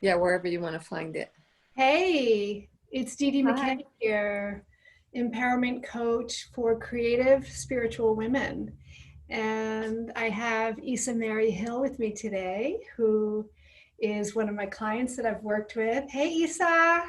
Yeah, wherever you want to find it. Hey, it's Didi Hi. McKay here, empowerment coach for creative spiritual women. And I have Issa Mary Hill with me today, who is one of my clients that I've worked with. Hey, Issa.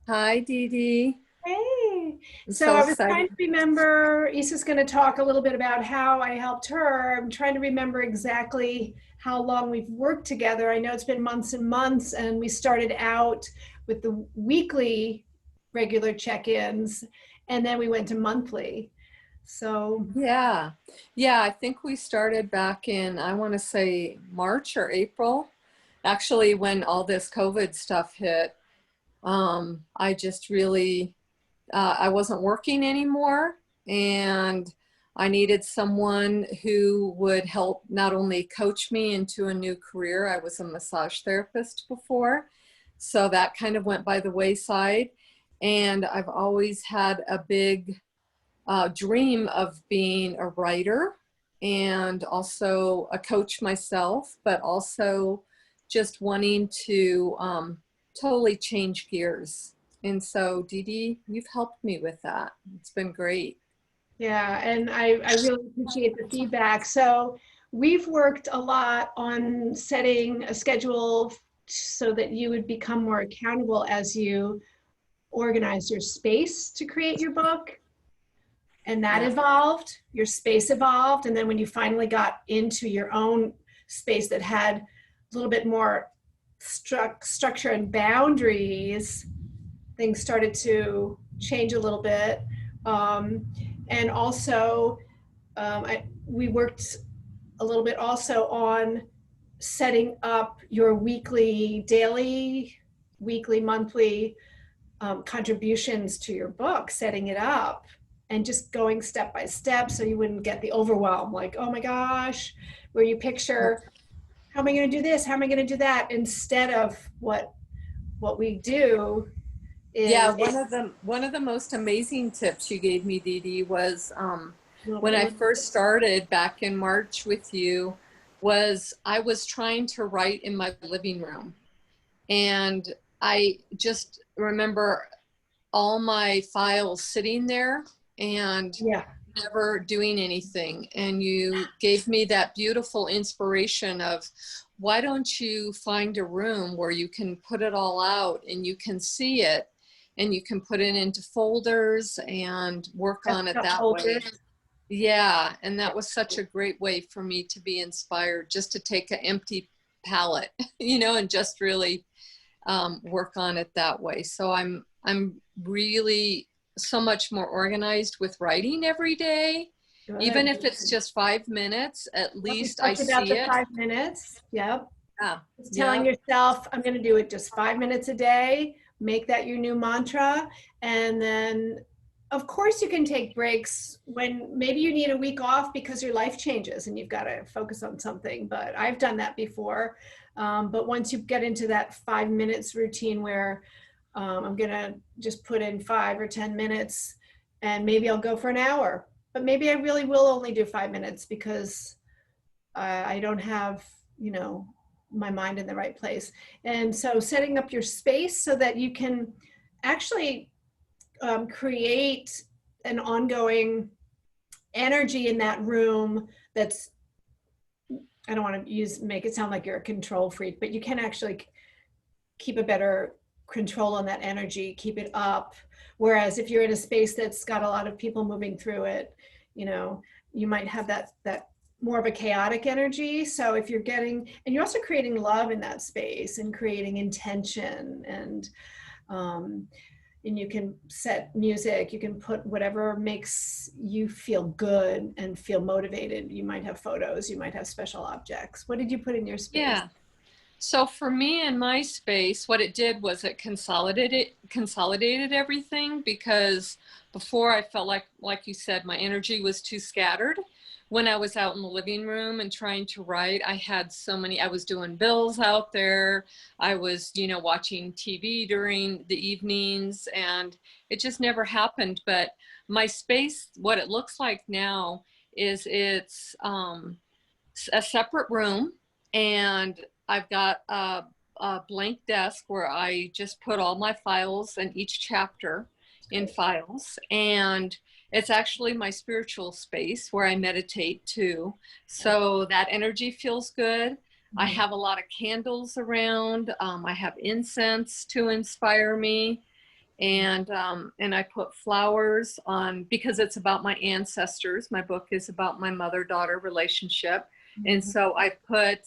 Hi, Didi. Hey. I'm So so I was trying excited. to remember, Issa's going to talk a little bit about how I helped her. I'm trying to remember exactly how long we've worked together. I know it's been months and months, and we started out with the weekly regular check-ins, and then we went to monthly. So, Yeah. Yeah, I think we started back in, I want to say March or April. Actually, when all this COVID stuff hit, I just really, I wasn't working anymore, and I needed someone who would help not only coach me into a new career. I was a massage therapist before, so that kind of went by the wayside. And I've always had a big dream of being a writer and also a coach myself, but also just wanting to totally change gears. And so, Dee Dee, you've helped me with that. It's been great. yeah, and I really appreciate the feedback. So we've worked a lot on setting a schedule so that you would become more accountable as you organize your space to create your book. And that Yeah. evolved, your space evolved. And then when you finally got into your own space that had a little bit more structure and boundaries, things started to change a little bit. Um, and also, we worked a little bit also on setting up your weekly, daily, weekly, monthly contributions to your book, setting it up and just going step by step so you wouldn't get the overwhelm like, oh my gosh, where you picture, how am I going to do this? How am I going to do that? Instead of what we do Yeah, is one of the most amazing tips you gave me, Dee Dee, was when I first started back in March with you, was I was trying to write in my living room. And I just remember all my files sitting there and yeah, never doing anything. And you gave me that beautiful inspiration of, why don't you find a room where you can put it all out and you can see it and you can put it into folders and work on it desktop that way. folders. Yeah, and that was such a great way for me to be inspired, just to take an empty palette, and just really work on it that way. So I'm really so much more organized with writing every day. Even Good. if it's just 5 minutes, at Well, we least I talked about see the it. 5 minutes. Yep. Yeah, Just telling yeah, yourself, I'm going to do it just 5 minutes a day, make that your new mantra. And then, of course, you can take breaks when maybe you need a week off because your life changes and you've got to focus on something. But I've done that before. But once you get into that 5 minutes routine where I'm going to just put in 5 or 10 minutes and maybe I'll go for an hour, but maybe I really will only do 5 minutes because I don't have, you know, my mind in the right place. And so setting up your space so that you can actually create an ongoing energy in that room that's, I don't want to make it sound like you're a control freak, but you can actually keep a better control on that energy, keep it up. Whereas if you're in a space that's got a lot of people moving through it, you know, you might have that more of a chaotic energy. So if you're getting, and you're also creating love in that space and creating intention um, and you can set music, you can put whatever makes you feel good and feel motivated. You might have photos, you might have special objects. What did you put in your space? yeah. So for me in my space, what it did was it consolidated everything, because before I felt like you said, my energy was too scattered. When I was out in the living room and trying to write, I had so many, I was doing bills out there. I was, watching TV during the evenings, and it just never happened. But my space, what it looks like now is it's a separate room, and I've got a blank desk where I just put all my files and each chapter in files. And it's actually my spiritual space where I meditate too. So that energy feels good. I Mhm. have a lot of candles around. I have incense to inspire me, and I put flowers on because it's about my ancestors. My book is about my mother-daughter relationship, and Mhm. so I put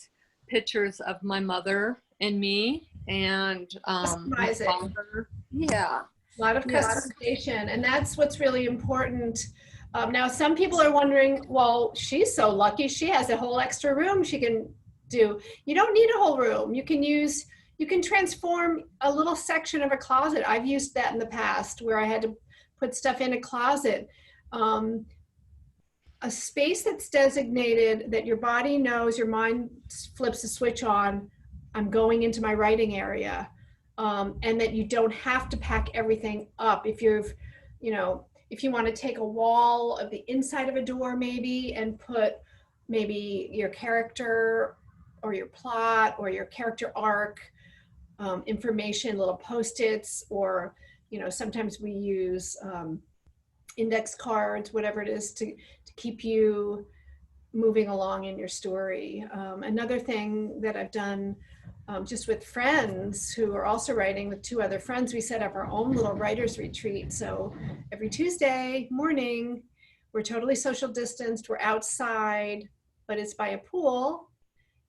pictures of my mother and me, and my Customize it. father. Yeah, A lot of yeah, customization, and that's what's really important. Now, some people are wondering, well, she's so lucky. She has a whole extra room she can do. You don't need a whole room. You can transform a little section of a closet. I've used that in the past where I had to put stuff in a closet. Um, a space that's designated that your body knows, your mind flips a switch on, I'm going into my writing area. And that you don't have to pack everything up. If you want to take a wall of the inside of a door maybe and put maybe your character or your plot or your character arc information, little post-its, or sometimes we use index cards, whatever it is, to keep you moving along in your story. Another thing that I've done just with friends who are also writing, with two other friends, we set up our own little writers retreat. So every Tuesday morning, we're totally social distanced, we're outside, but it's by a pool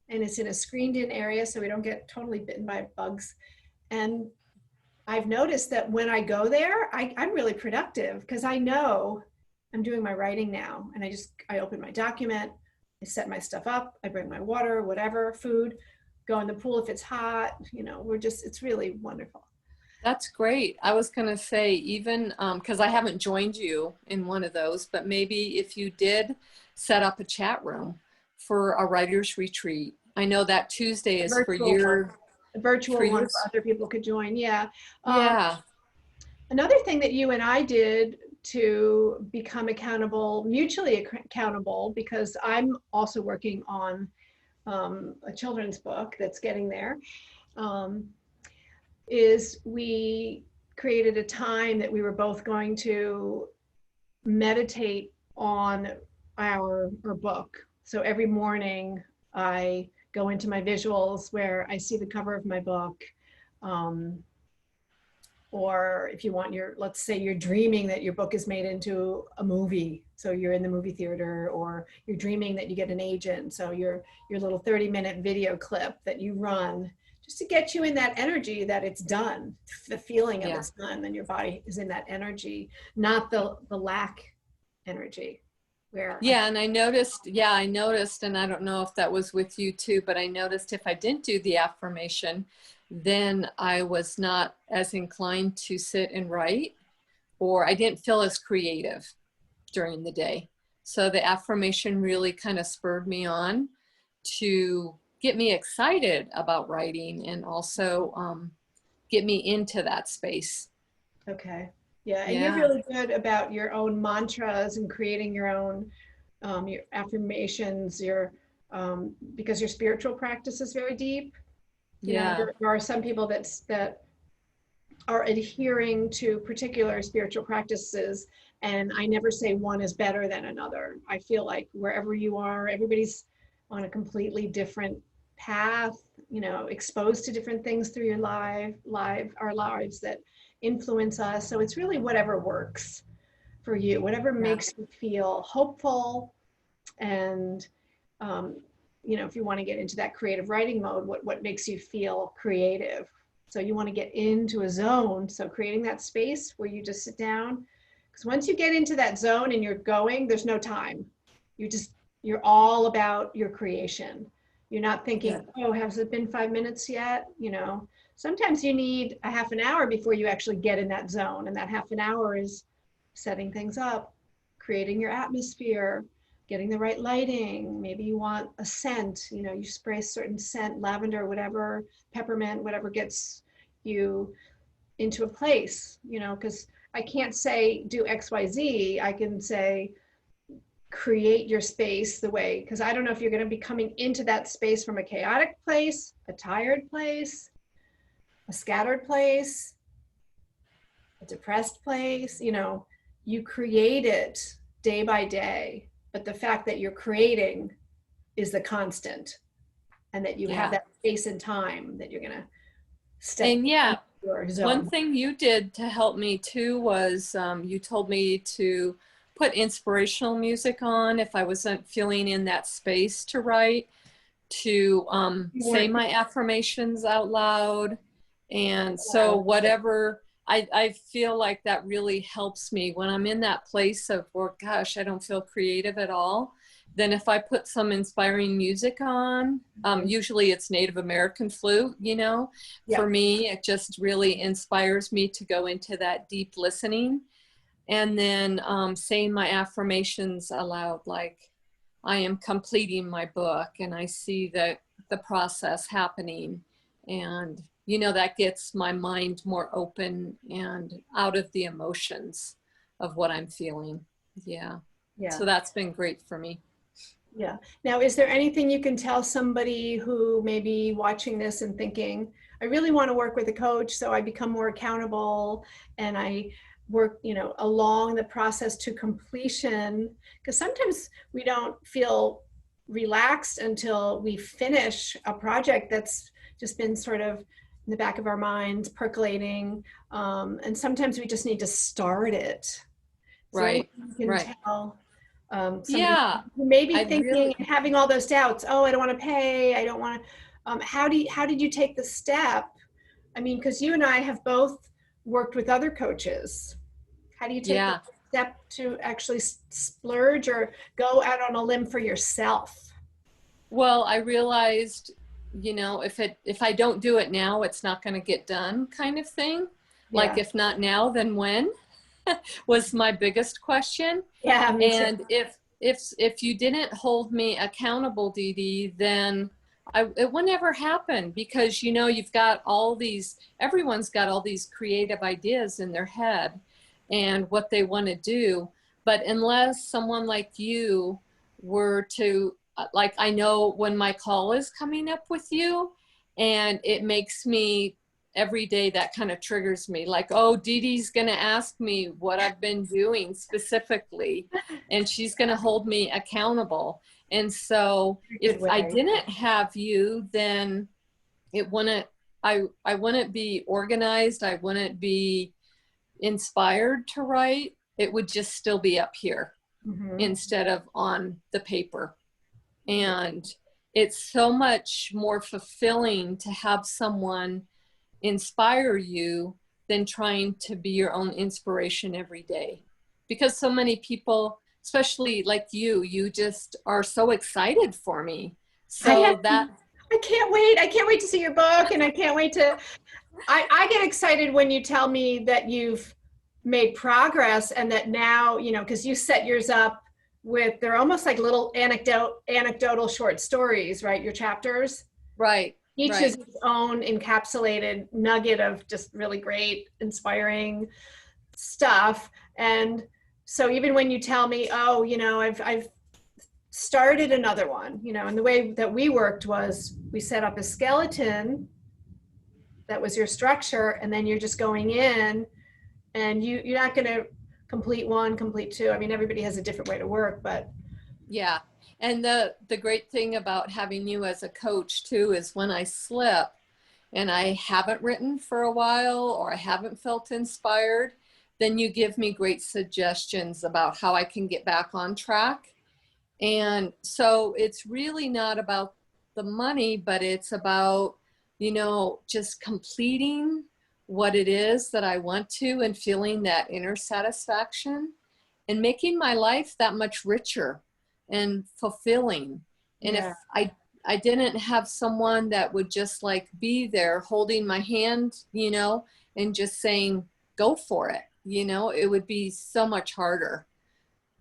and it's in a screened in area so we don't get totally bitten by bugs. And I've noticed that when I go there, I'm really productive because I know I'm doing my writing now. And I open my document, I set my stuff up, I bring my water, whatever, food, go in the pool if it's hot. It's really wonderful. that's great. I was going to say, even because I haven't joined you in one of those, but maybe if you did set up a chat room for a writer's retreat. I know that Tuesday A is for virtual one, your a for virtual one your for other people could join. Yeah. Um, yeah. Another thing that you and I did to become mutually accountable, because I'm also working on a children's book that's getting there, um, is we created a time that we were both going to meditate on our book. So every morning I go into my visuals where I see the cover of my book. Um, or if you want let's say you're dreaming that your book is made into a movie, so you're in the movie theater, or you're dreaming that you get an agent, so your little 30-minute video clip that you run just to get you in that energy that it's done, the feeling of Yeah. it's done, then your body is in that energy, not the lack energy where Yeah, and I noticed, and I don't know if that was with you too, but I noticed if I didn't do the affirmation, then I was not as inclined to sit and write, or I didn't feel as creative during the day. So the affirmation really kind of spurred me on to get me excited about writing and also get me into that space. okay, yeah, and you're Yeah. really good about your own mantras and creating your affirmations, because your spiritual practice is very deep. Yeah. There are some people that are adhering to particular spiritual practices, and I never say one is better than another. I feel like wherever you are, everybody's on a completely different path, exposed to different things through our lives that influence us. So it's really whatever works for you, whatever Yeah. makes you feel hopeful. And um, if you want to get into that creative writing mode, what makes you feel creative? So you want to get into a zone, so creating that space where you just sit down, because once you get into that zone and you're going, there's no time. You're all about your creation. You're not Yeah. thinking, oh, has it been 5 minutes yet? Sometimes you need a half an hour before you actually get in that zone, and that half an hour is setting things up, creating your atmosphere, getting the right lighting. Maybe you want a scent, you spray a certain scent, lavender, whatever, peppermint, whatever gets you into a place, because I can't say do XYZ. I can say create your space the way, because I don't know if you're going to be coming into that space from a chaotic place, a tired place, a scattered place, a depressed place. You know, you create it day by day, but the fact that you're creating is the constant, and that you have Yeah. that space and time that you're going to step And into yeah, your one zone. thing you did to help me too was you told me to put inspirational music on if I wasn't feeling in that space to write, to You say weren't. my affirmations out loud. And so Wow. whatever, I feel like that really helps me when I'm in that place of, well, gosh, I don't feel creative at all. Then if I put some inspiring music on, usually it's Native American flute, you know, for Yep. me, it just really inspires me to go into that deep listening. And then saying my affirmations aloud, like I am completing my book and I see the process happening. And, you know, that gets my mind more open and out of the emotions of what I'm feeling. Yeah. Yeah. So that's been great for me. Yeah. Now, is there anything you can tell somebody who may be watching this and thinking, I really want to work with a coach so I become more accountable and I work, you know, along the process to completion? Because sometimes we don't feel relaxed until we finish a project that's just been sort of in the back of our minds percolating. And sometimes we just need to start it. Is there anything Right. you can Right. tell somebody Yeah. who may be I thinking really, and having all those doubts? Oh, I don't want to pay. I don't want to. How did you take the step? I mean, because you and I have both worked with other coaches. How do you take the yeah. step to actually splurge or go out on a limb for yourself? Well, I realized, you know, if I don't do it now, it's not going to get done kind of thing. Like Yeah. if not now, then when? Was my biggest question. Yeah, me too. And if you didn't hold me accountable, Didi, then it would never happen because you know you've got all these everyone's got all these creative ideas in their head and what they want to do, but unless someone like you were to like I know when my call is coming up with you and it makes me every day that kind of triggers me like, oh, Didi's going to ask me what I've been doing specifically and she's going to hold me accountable. And so Good if I way. didn't have you, then it wouldn't, I wouldn't be organized. I wouldn't be inspired to write. It would just still be up here Hmm. instead of on the paper. And it's so much more fulfilling to have someone inspire you than trying to be your own inspiration every day. Because so many people, especially like you just are so excited for me. I have. So that, I can't wait. I can't wait to see your book, and I can't wait to I get excited when you tell me that you've made progress and that now, you know, because you set yours up with, they're almost like little anecdotal short stories, right? Your chapters. right, Each is right. its own encapsulated nugget of just really great, inspiring stuff. And so even when you tell me, oh, you know, I've started another one, you know, and the way that we worked was we set up a skeleton that was your structure, and then you're just going in and you're not going to complete one, complete two. I mean, everybody has a different way to work, but Yeah. And the great thing about having you as a coach too is when I slip and I haven't written for a while or I haven't felt inspired, then you give me great suggestions about how I can get back on track. And so it's really not about the money, but it's about, you know, just completing what it is that I want to and feeling that inner satisfaction and making my life that much richer and fulfilling. And if yeah. I didn't have someone that would just like be there holding my hand, you know, and just saying, go for it, you know, it would be so much harder.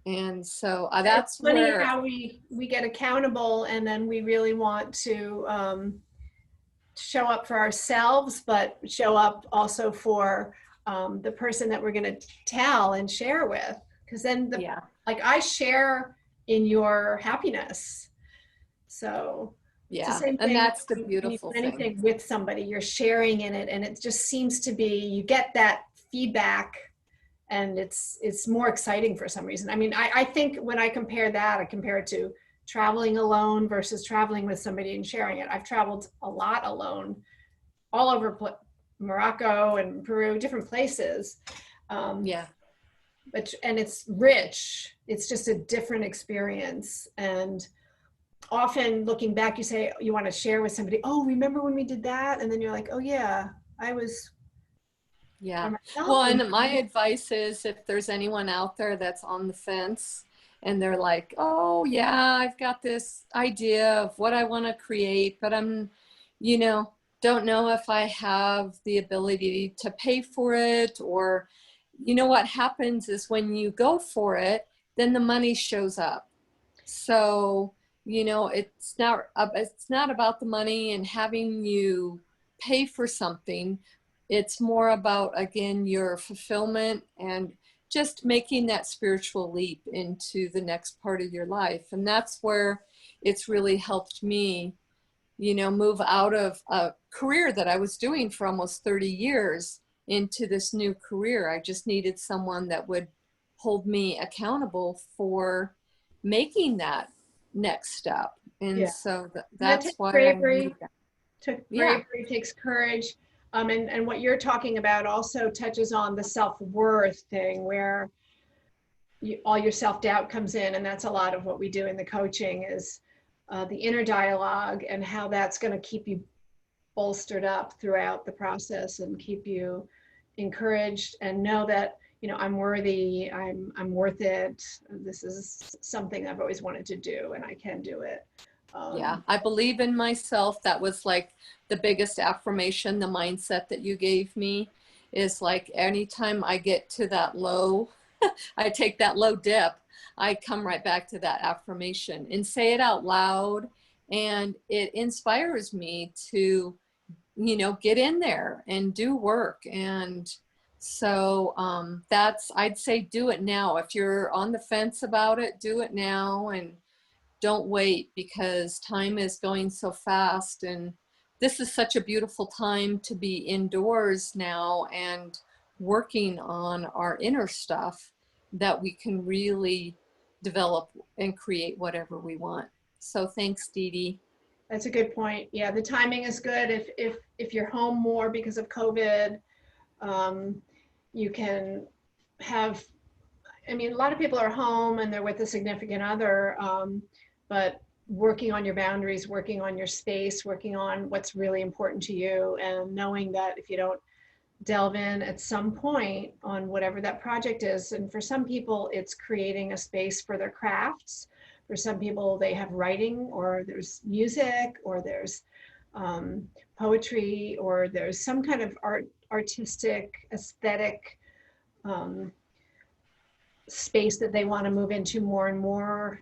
And so It's that's funny where, how we get accountable and then we really want to show up for ourselves, but show up also for the person that we're going to tell and share with. Because then yeah, like I share in your happiness. So it's the Yeah. same And thing that's the when you beautiful do thing. anything with somebody, you're sharing in it, and it just seems to be, you get that feedback, and it's more exciting for some reason. I mean, I think when I compare that, I compare it to traveling alone versus traveling with somebody and sharing it. I've traveled a lot alone, all over Morocco and Peru, different places. Um, Yeah. and it's rich. It's just a different experience. And often looking back, you say you want to share with somebody, oh, remember when we did that? And then you're like, oh yeah, I was by Yeah. myself. Well, And and my advice is if there's anyone out there that's on the fence and they're like, oh, yeah, I've got this idea of what I want to create, but I'm, you know, don't know if I have the ability to pay for it. Or, you know, what happens is when you go for it, then the money shows up. So, you know, it's not about the money and having you pay for something. It's more about, again, your fulfillment and just making that spiritual leap into the next part of your life. And that's where it's really helped me, you know, move out of a career that I was doing for almost 30 years into this new career. I just needed someone that would hold me accountable for making that next step. And yeah, so that that's takes why I bravery. need that. Took Yeah. bravery, takes courage. And what you're talking about also touches on the self-worth thing, where all your self-doubt comes in. And that's a lot of what we do in the coaching, is the inner dialogue, and how that's going to keep you bolstered up throughout the process and keep you encouraged, and know that, you know, I'm worthy, I'm worth it. This is something I've always wanted to do, and I can do it. Yeah, um, I believe in myself. That was like the biggest affirmation. The mindset that you gave me is like anytime I get to that low, I take that low dip, I come right back to that affirmation and say it out loud. And it inspires me to, you know, get in there and do work. And so that's, I'd say do it now. If you're on the fence about it, do it now and don't wait, because time is going so fast. And this is such a beautiful time to be indoors now and working on our inner stuff, that we can really develop and create whatever we want. So thanks, Didi. That's a good point. Yeah, the timing is good. If you're home more because of COVID, um, you can have. I mean, a lot of people are home and they're with a significant other, but working on your boundaries, working on your space, working on what's really important to you, and knowing that if you don't delve in at some point on whatever that project is. And for some people, it's creating a space for their crafts. For some people, they have writing, or there's music, or there's poetry, or there's some kind of artistic, aesthetic um, space that they want to move into more and more,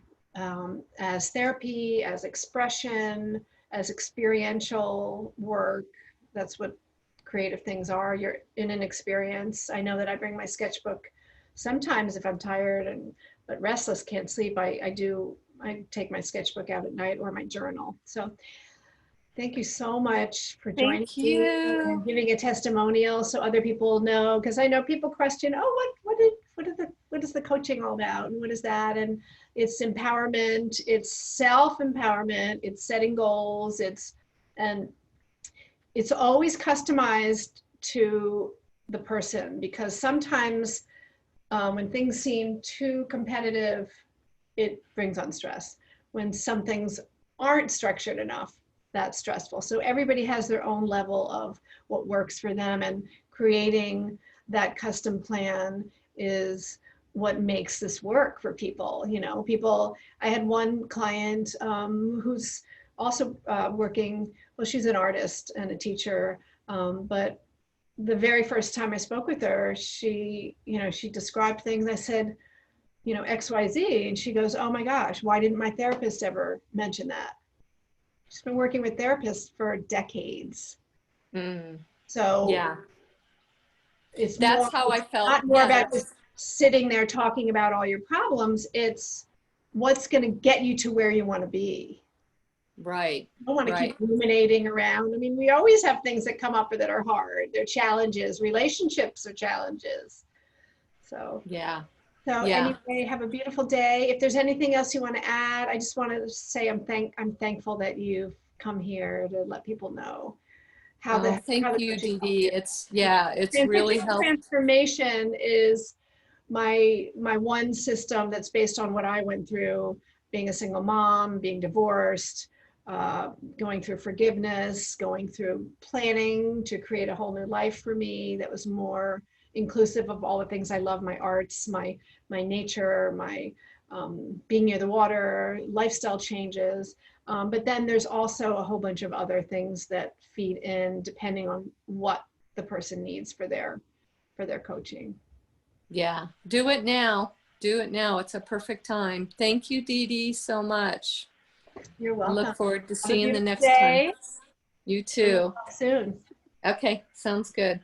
as therapy, as expression, as experiential work. That's what creative things are. You're in an experience. I know that I bring my sketchbook sometimes if I'm tired and but restless, can't sleep. I take my sketchbook out at night, or my journal. So thank you so much for joining Thank me you. and giving a testimonial so other people know, because I know people question, oh, what is the coaching all about, and what is that? And it's empowerment, it's self-empowerment, it's setting goals, and it's always customized to the person, because sometimes when things seem too competitive, it brings on stress. When some things aren't structured enough, that's stressful. So everybody has their own level of what works for them, and creating that custom plan is what makes this work for people. You know, people, I had one client who's also working, well, she's an artist and a teacher, but the very first time I spoke with her, she described things. I said, XYZ. And she goes, oh my gosh, why didn't my therapist ever mention that? She's been working with therapists for decades. Mm, So yeah, it's that's how I felt. not more Yeah, about just that's sitting there talking about all your problems. It's what's going to get you to where you want to be. Right. I don't want to keep Right. ruminating around. I mean, we always have things that come up that are hard. They're challenges. Relationships are challenges. So, Yeah. so Yeah. anyway, have a beautiful day. If there's anything else you want to add, I just want to say I'm thankful that you've come here to let people know Oh, thank how the you, coaching Didi. helped you. It's, yeah, it's really Transitional helped. transformation is my one system that's based on what I went through, being a single mom, being divorced, going through forgiveness, going through planning to create a whole new life for me that was more inclusive of all the things I love, my arts, my nature, my being near the water, lifestyle changes. But then there's also a whole bunch of other things that feed in depending on what the person needs for their coaching. Yeah. Do it now. Do it now. It's a perfect time. Thank you, Didi, so much. You're I look welcome. forward to Have a seeing the beautiful next time. day, You and we'll too. talk soon. Okay. Sounds good.